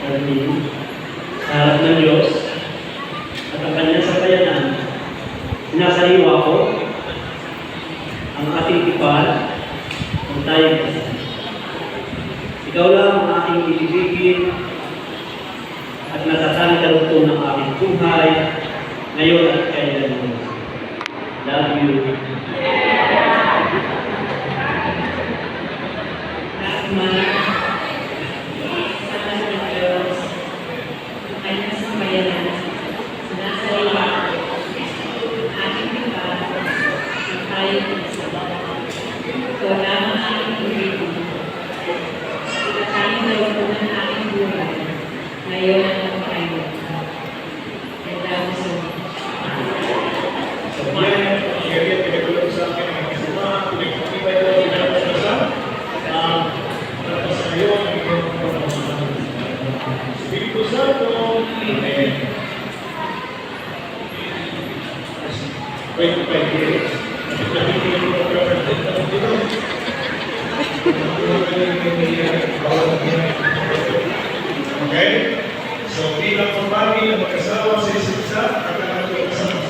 natin sa harap ng Diyos at ang kanyang sambayanan. Sinasariwa ko ang ating tipal ng tayong kasal. Ikaw lang ang aking ibibigin at natatanging karugtong ng aking buhay ngayon at kailanman. Love you. Ama, sa anak ng Diyos, ang kanyang sambayanan, sinasariwa ko ang aking tipal ng tayong kasal. Ikaw lang ang aking ibibigin. Natatanging karugtong ng aking buhay ngayon at kailanman. And love you so much. Espiritu Santo, Amen. 25 Okay? So, bilang pamagi na mag-asawa sa isa-isa, at ang mag-asawa sa mga